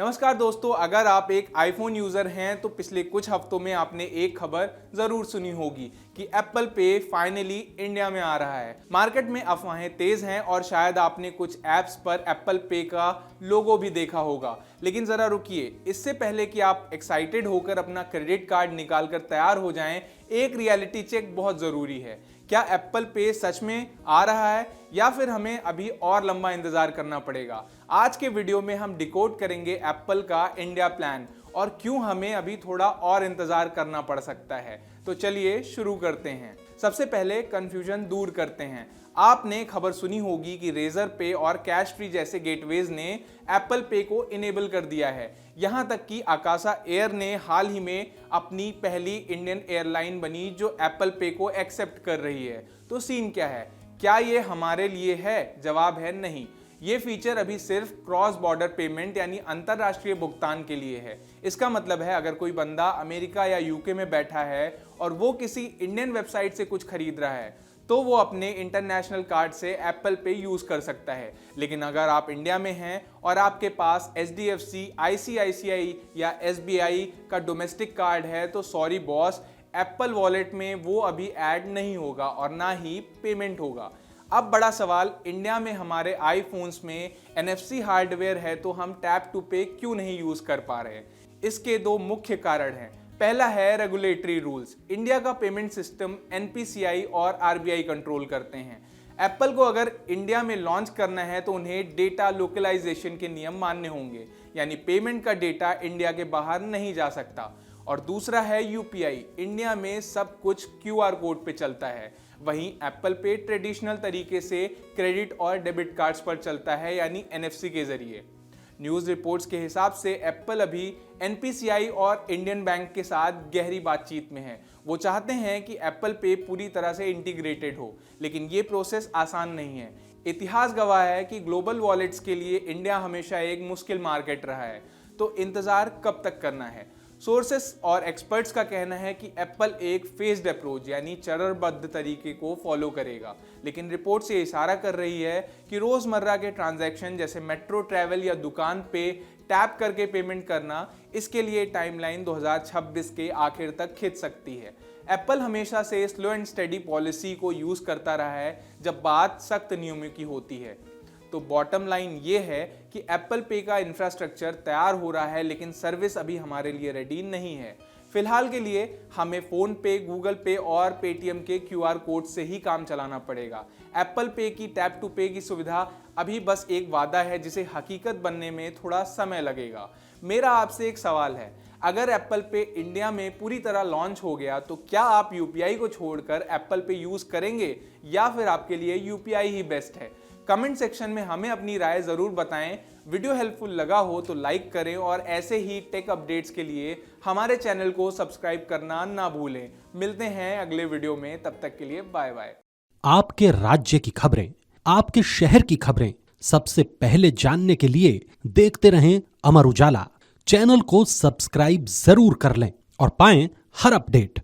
नमस्कार दोस्तों, अगर आप एक आईफोन यूजर हैं तो पिछले कुछ हफ्तों में आपने एक खबर जरूर सुनी होगी कि एप्पल पे फाइनली इंडिया में आ रहा है। मार्केट में अफवाहें तेज हैं और शायद आपने कुछ ऐप्स पर एप्पल पे का लोगो भी देखा होगा। लेकिन जरा रुकिए, इससे पहले कि आप एक्साइटेड होकर अपना क्रेडिट कार्ड निकाल कर तैयार हो जाएं, एक रियलिटी चेक बहुत जरूरी है। क्या एप्पल पे सच में आ रहा है या फिर हमें अभी और लंबा इंतजार करना पड़ेगा? आज के वीडियो में हम डिकोड करेंगे एप्पल का इंडिया प्लान और क्यों हमें अभी थोड़ा और इंतजार करना पड़ सकता है। तो चलिए शुरू करते हैं। सबसे पहले कंफ्यूजन दूर करते हैं। आपने खबर सुनी होगी कि रेजर पे और कैश फ्री जैसे गेटवेज ने एप्पल पे को इनेबल कर दिया है। यहां तक कि आकाशा एयर ने हाल ही में अपनी पहली इंडियन एयरलाइन बनी जो एप्पल पे को एक्सेप्ट कर रही है। तो सीन क्या है? क्या ये हमारे लिए है? जवाब है नहीं। ये फीचर अभी सिर्फ क्रॉस बॉर्डर पेमेंट यानी अंतरराष्ट्रीय भुगतान के लिए है। इसका मतलब है अगर कोई बंदा अमेरिका या यूके में बैठा है और वो किसी इंडियन वेबसाइट से कुछ खरीद रहा है तो वो अपने इंटरनेशनल कार्ड से एप्पल पे यूज कर सकता है। लेकिन अगर आप इंडिया में हैं और आपके पास HDFC, ICICI या SBI का डोमेस्टिक कार्ड है तो सॉरी बॉस, एप्पल वॉलेट में वो अभी ऐड नहीं होगा और ना ही पेमेंट होगा। अब बड़ा सवाल, इंडिया में हमारे आईफोन्स में NFC हार्डवेयर है तो हम टैप टू पे क्यों नहीं यूज कर पा रहे? इसके दो मुख्य कारण हैं। पहला है रेगुलेटरी रूल्स। इंडिया का पेमेंट सिस्टम NPCI और RBI कंट्रोल करते हैं। एप्पल को अगर इंडिया में लॉन्च करना है तो उन्हें डेटा लोकलाइजेशन के नियम मानने होंगे, यानी पेमेंट का डेटा इंडिया के बाहर नहीं जा सकता। और दूसरा है UPI। इंडिया में सब कुछ QR कोड पे चलता है, वहीं एप्पल पे ट्रेडिशनल तरीके से क्रेडिट और डेबिट कार्ड्स पर चलता है, यानी NFC के जरिए। न्यूज़ रिपोर्ट्स के हिसाब से एप्पल अभी NPCI और इंडियन बैंक के साथ गहरी बातचीत में है। वो चाहते हैं कि एप्पल पे पूरी तरह से इंटीग्रेटेड हो, लेकिन ये प्रोसेस आसान नहीं है। इतिहास गवाह है कि ग्लोबल वॉलेट्स के लिए इंडिया हमेशा एक मुश्किल मार्केट रहा है। तो इंतज़ार कब तक करना है? सोर्सेस और एक्सपर्ट्स का कहना है कि एप्पल एक फेज्ड अप्रोच यानी चरणबद्ध तरीके को फॉलो करेगा, लेकिन रिपोर्ट से इशारा कर रही है कि रोजमर्रा के ट्रांजैक्शन जैसे मेट्रो ट्रैवल या दुकान पे टैप करके पेमेंट करना, इसके लिए टाइमलाइन 2026 के आखिर तक खिंच सकती है। एप्पल हमेशा से स्लो एंड स्टेडी पॉलिसी को यूज करता रहा है जब बात सख्त नियमों की होती है। तो बॉटम लाइन ये है कि एप्पल पे का इंफ्रास्ट्रक्चर तैयार हो रहा है, लेकिन सर्विस अभी हमारे लिए रेडी नहीं है। फिलहाल के लिए हमें फोन पे, गूगल पे और पेटीएम के QR कोड से ही काम चलाना पड़ेगा। एप्पल पे की टैप टू पे की सुविधा अभी बस एक वादा है जिसे हकीकत बनने में थोड़ा समय लगेगा। मेरा आपसे एक सवाल है, अगर एप्पल पे इंडिया में पूरी तरह लॉन्च हो गया तो क्या आप UPI को छोड़कर एप्पल पे यूज करेंगे या फिर आपके लिए UPI ही बेस्ट है? कमेंट सेक्शन में हमें अपनी राय जरूर बताएं। वीडियो हेल्पफुल लगा हो तो लाइक करें और ऐसे ही टेक अपडेट्स के लिए हमारे चैनल को सब्सक्राइब करना ना भूलें। मिलते हैं अगले वीडियो में, तब तक के लिए बाय बाय। आपके राज्य की खबरें, आपके शहर की खबरें सबसे पहले जानने के लिए देखते रहें अमर उजाला। चैनल को सब्सक्राइब जरूर कर लें और पाएं हर अपडेट।